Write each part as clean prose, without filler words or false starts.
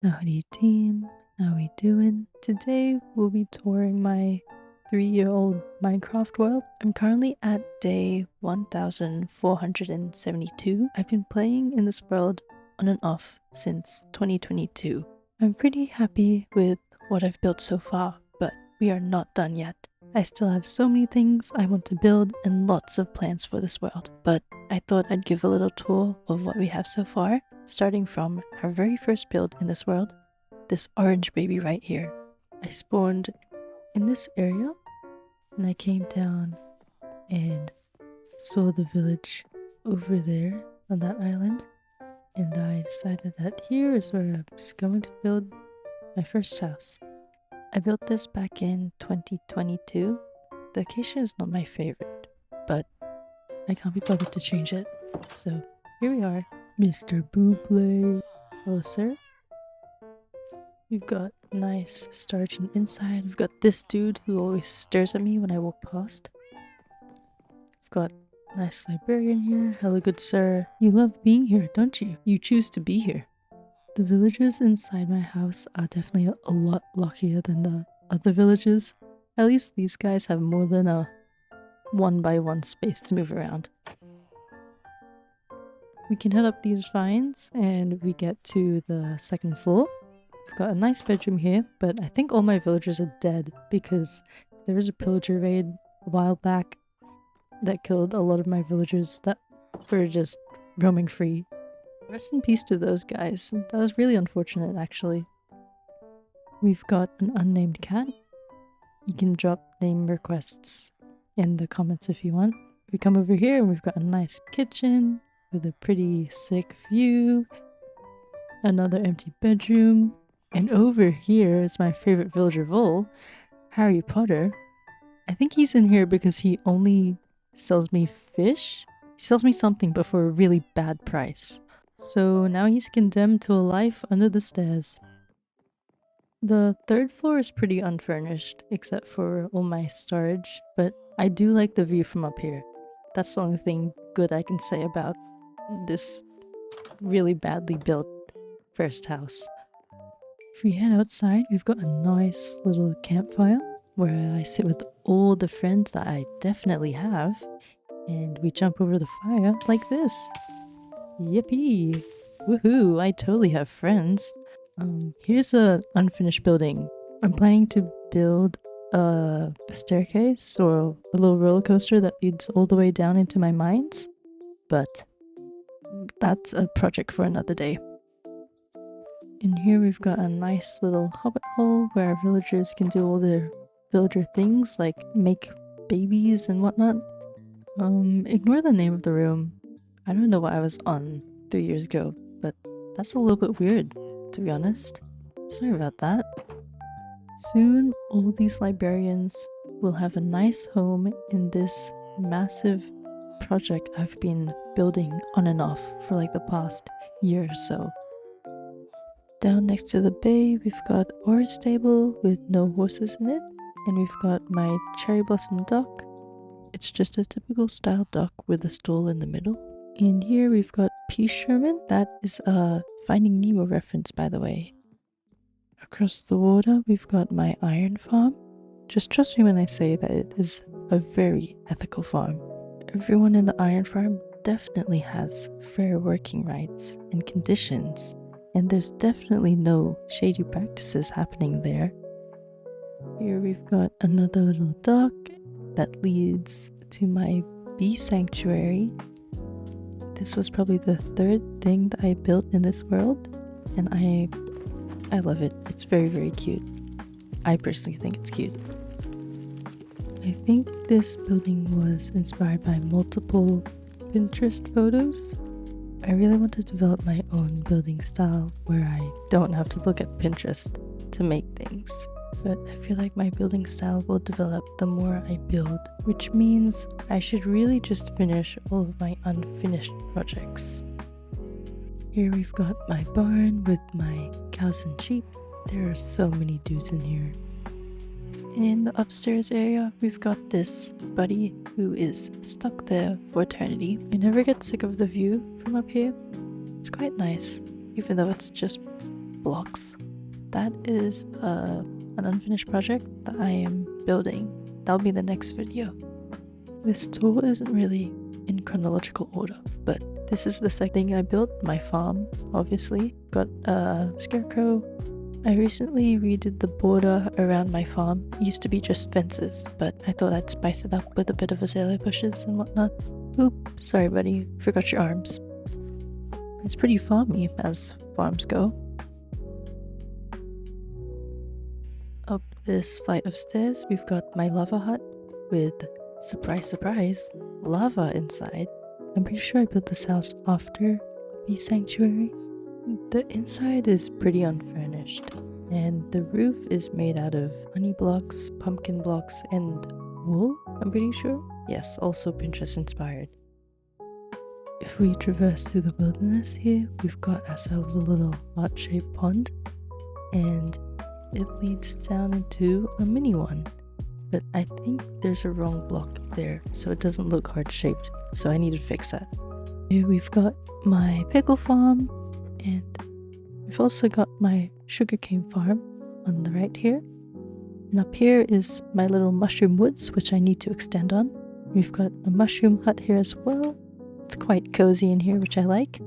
Howdy team, how we doing? Today we'll be touring my 3-year-old Minecraft world. I'm currently at day 1472. I've been playing in this world on and off since 2022. I'm pretty happy with what I've built so far, but we are not done yet. I still have so many things I want to build and lots of plans for this world, but I thought I'd give a little tour of what we have so far, starting from our very first build in this world, this orange baby right here. I spawned in this area and I came down and saw the village over there on that island, and I decided that here is where I'm just going to build my first house. I built this back in 2022. The location is not my favorite, but I can't be bothered to change it. So here we are, Mr. Buble. Hello, sir. We've got nice storage on the inside. We've got this dude who always stares at me when I walk past. We've got a nice librarian here. Hello, good sir. You love being here, don't you? You choose to be here. The villagers inside my house are definitely a lot luckier than the other villagers. At least these guys have more than a 1x1 space to move around. We can head up these vines and we get to the second floor. We've got a nice bedroom here, but I think all my villagers are dead because there was a pillager raid a while back that killed a lot of my villagers that were just roaming free. Rest in peace to those guys. That was really unfortunate, actually. We've got an unnamed cat. You can drop name requests in the comments if you want. We come over here and we've got a nice kitchen with a pretty sick view. Another empty bedroom. And over here is my favorite villager of all, Harry Potter. I think he's in here because he only sells me fish. He sells me something, but for a really bad price. So now he's condemned to a life under the stairs. The third floor is pretty unfurnished, except for all my storage, but I do like the view from up here. That's the only thing good I can say about this really badly built first house. If we head outside, we've got a nice little campfire where I sit with all the friends that I definitely have, and we jump over the fire like this. Yippee! Woohoo! I totally have friends. Here's an unfinished building. I'm planning to build a staircase or a little roller coaster that leads all the way down into my mines, but that's a project for another day. In here we've got a nice little hobbit hole where our villagers can do all their villager things like make babies and whatnot. Ignore the name of the room. I don't know what I was on 3 years ago, but that's a little bit weird, to be honest. Sorry about that. Soon, all these librarians will have a nice home in this massive project I've been building on and off for like the past year or so. Down next to the bay, we've got our stable with no horses in it, and we've got my cherry blossom dock. It's just a typical style dock with a stool in the middle. And here we've got P. Sherman. That is a Finding Nemo reference, by the way. Across the water, we've got my iron farm. Just trust me when I say that it is a very ethical farm. Everyone in the iron farm definitely has fair working rights and conditions, and there's definitely no shady practices happening there. Here we've got another little dock that leads to my bee sanctuary. This was probably the third thing that I built in this world, and I love it. It's very, very cute. I personally think it's cute. I think this building was inspired by multiple Pinterest photos. I really want to develop my own building style where I don't have to look at Pinterest to make things. But I feel like my building style will develop the more I build, which means I should really just finish all of my unfinished projects. Here we've got my barn with my cows and sheep. There are so many dudes in here. In the upstairs area, we've got this buddy who is stuck there for eternity. I never get sick of the view from up here. It's quite nice, even though it's just blocks. That is an unfinished project that I am building. That'll be the next video. This tour isn't really in chronological order, but this is the second thing I built. My farm, obviously. Got a scarecrow. I recently redid the border around my farm. It used to be just fences, but I thought I'd spice it up with a bit of azalea bushes and whatnot. Oop, sorry buddy, forgot your arms. It's pretty farmy as farms go. Up this flight of stairs, we've got my lava hut with, surprise surprise, lava inside. I'm pretty sure I built this house after the sanctuary. The inside is pretty unfurnished, and the roof is made out of honey blocks, pumpkin blocks, and wool, I'm pretty sure. Yes, also Pinterest inspired. If we traverse through the wilderness here, we've got ourselves a little heart-shaped pond, and it leads down into a mini one. But I think there's a wrong block there, so it doesn't look heart-shaped, so I need to fix that. Here we've got my pickle farm, and we've also got my sugarcane farm on the right here. And up here is my little mushroom woods, which I need to extend on. We've got a mushroom hut here as well. It's quite cozy in here, which I like.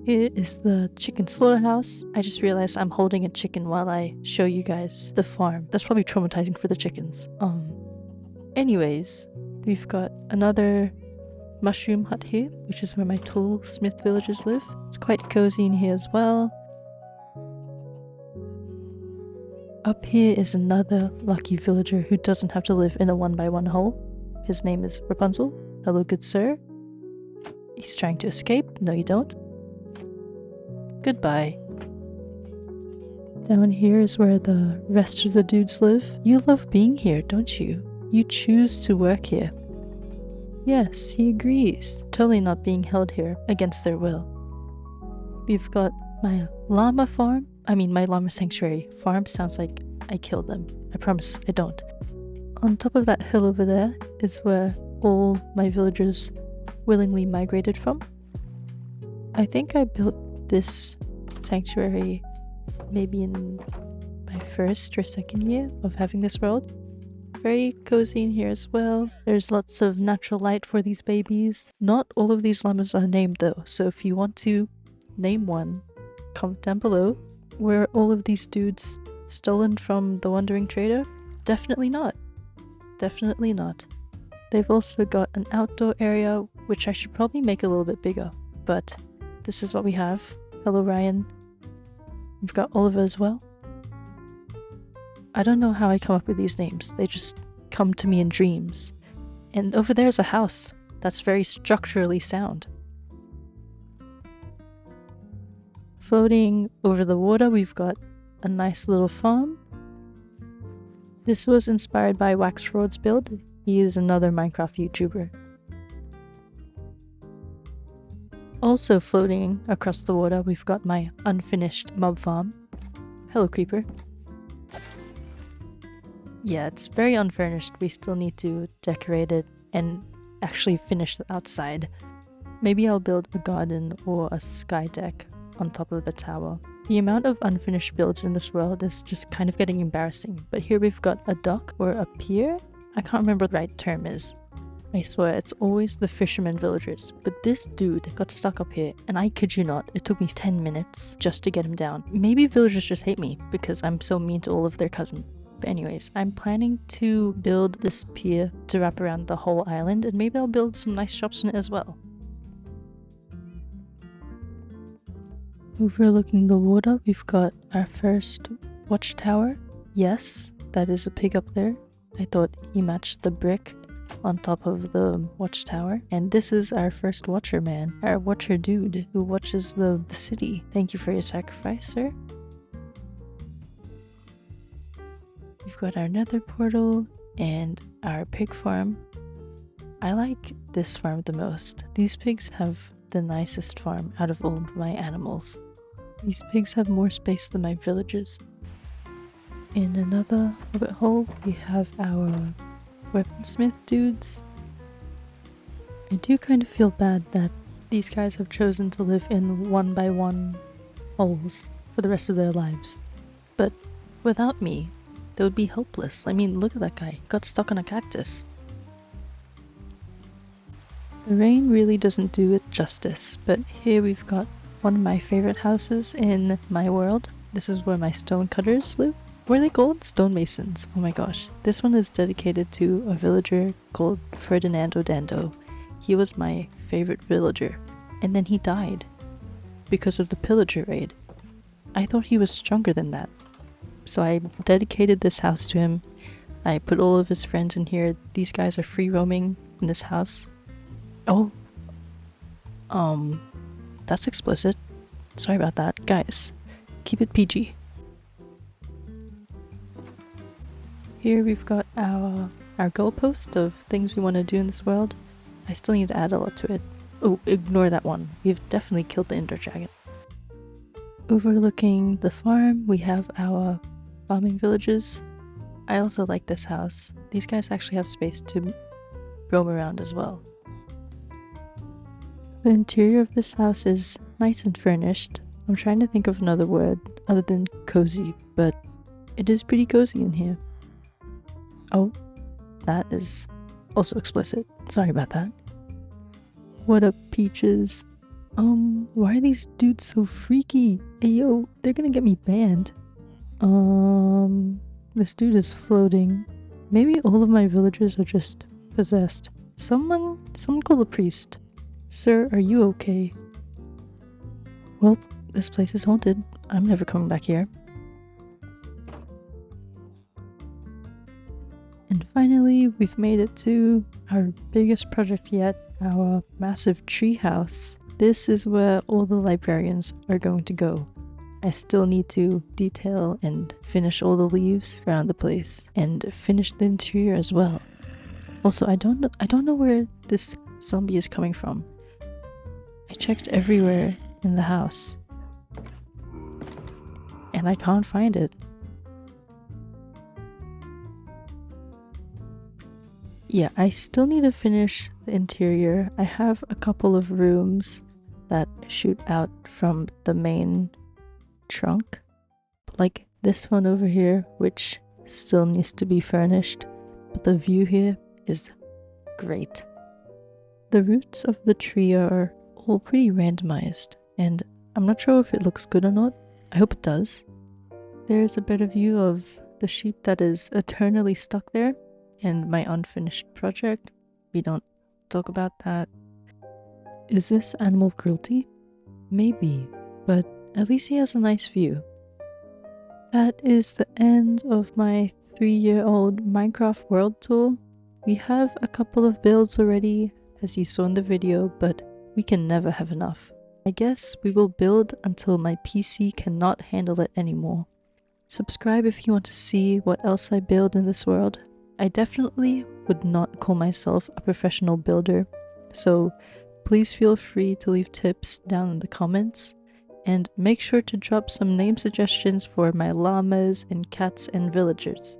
Here is the chicken slaughterhouse. I just realized I'm holding a chicken while I show you guys the farm. That's probably traumatizing for the chickens. Anyways, we've got another mushroom hut here, which is where my tool smith villagers live. It's quite cozy in here as well. Up here is another lucky villager who doesn't have to live in a 1x1 hole. His name is Rapunzel. Hello, good sir. He's trying to escape. No, you don't. Goodbye. Down here is where the rest of the dudes live. You love being here, don't you? You choose to work here. Yes, he agrees. Totally not being held here against their will. We've got my llama farm. My llama sanctuary. Farm sounds like I killed them. I promise I don't. On top of that hill over there is where all my villagers willingly migrated from. I think I built this sanctuary maybe in my first or second year of having this world. Very cozy in here as well. There's lots of natural light for these babies. Not all of these llamas are named though, so if you want to name one, comment down below. Were all of these dudes stolen from the Wandering Trader? Definitely not. Definitely not. They've also got an outdoor area, which I should probably make a little bit bigger, but this is what we have. Hello Ryan. We've got Oliver as well. I don't know how I come up with these names. They just come to me in dreams. And over there's a house that's very structurally sound. Floating over the water, we've got a nice little farm. This was inspired by Wax Fraud's build. He is another Minecraft YouTuber. Also floating across the water, we've got my unfinished mob farm. Hello, creeper. Yeah, it's very unfurnished. We still need to decorate it and actually finish the outside. Maybe I'll build a garden or a sky deck on top of the tower. The amount of unfinished builds in this world is just kind of getting embarrassing. But here we've got a dock or a pier. I can't remember what the right term is. I swear, it's always the fishermen villagers. But this dude got stuck up here, and I kid you not, it took me 10 minutes just to get him down. Maybe villagers just hate me because I'm so mean to all of their cousins. But anyways, I'm planning to build this pier to wrap around the whole island, and maybe I'll build some nice shops in it as well. Overlooking the water, we've got our first watchtower. Yes, that is a pig up there. I thought he matched the brick on top of the watchtower. And this is our first watcher man, our watcher dude who watches the city. Thank you for your sacrifice, sir. We've got our nether portal and our pig farm. I like this farm the most. These pigs have the nicest farm out of all of my animals. These pigs have more space than my villages. In another rabbit hole, we have our weaponsmith dudes. I do kind of feel bad that These guys have chosen to live in 1x1 holes for the rest of their lives. But without me, they would be helpless. I mean, look at that guy. He got stuck on a cactus. The rain really doesn't do it justice, but here we've got one of my favorite houses in my world. This is where my stone cutters live. What are they called? Stonemasons. Oh my gosh. This one is dedicated to a villager called Ferdinando Dando. He was my favorite villager, and then he died because of the pillager raid. I thought he was stronger than that. So I dedicated this house to him. I put all of his friends in here. These guys are free roaming in this house. Oh. That's explicit. Sorry about that. Guys, keep it PG. Here we've got our goalpost of things we want to do in this world. I still need to add a lot to it. Oh, ignore that one. We've definitely killed the Ender Dragon. Overlooking the farm, we have our farming villages. I also like this house. These guys actually have space to roam around as well. The interior of this house is nice and furnished. I'm trying to think of another word other than cozy, but it is pretty cozy in here. Oh, that is also explicit. Sorry about that. What up, Peaches? Why are these dudes so freaky? Ayo, they're gonna get me banned. This dude is floating. Maybe all of my villagers are just possessed. Someone call a priest. Sir, are you okay? Well, this place is haunted. I'm never coming back here. And finally, we've made it to our biggest project yet, our massive tree house. This is where all the librarians are going to go. I still need to detail and finish all the leaves around the place and finish the interior as well. Also, I don't know where this zombie is coming from. I checked everywhere in the house and I can't find it. Yeah, I still need to finish the interior. I have a couple of rooms that shoot out from the main trunk, like this one over here, which still needs to be furnished, but the view here is great. The roots of the tree are all pretty randomized, and I'm not sure if it looks good or not. I hope it does. There's a better view of the sheep that is eternally stuck there, and my unfinished project. We don't talk about that. Is this animal cruelty? Maybe, but at least he has a nice view. That is the end of my 3-year-old Minecraft world tour. We have a couple of builds already, as you saw in the video, but we can never have enough. I guess we will build until my PC cannot handle it anymore. Subscribe if you want to see what else I build in this world. I definitely would not call myself a professional builder, so please feel free to leave tips down in the comments, and make sure to drop some name suggestions for my llamas and cats and villagers.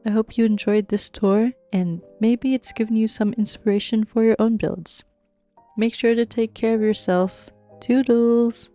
I hope you enjoyed this tour, and maybe it's given you some inspiration for your own builds. Make sure to take care of yourself. Toodles!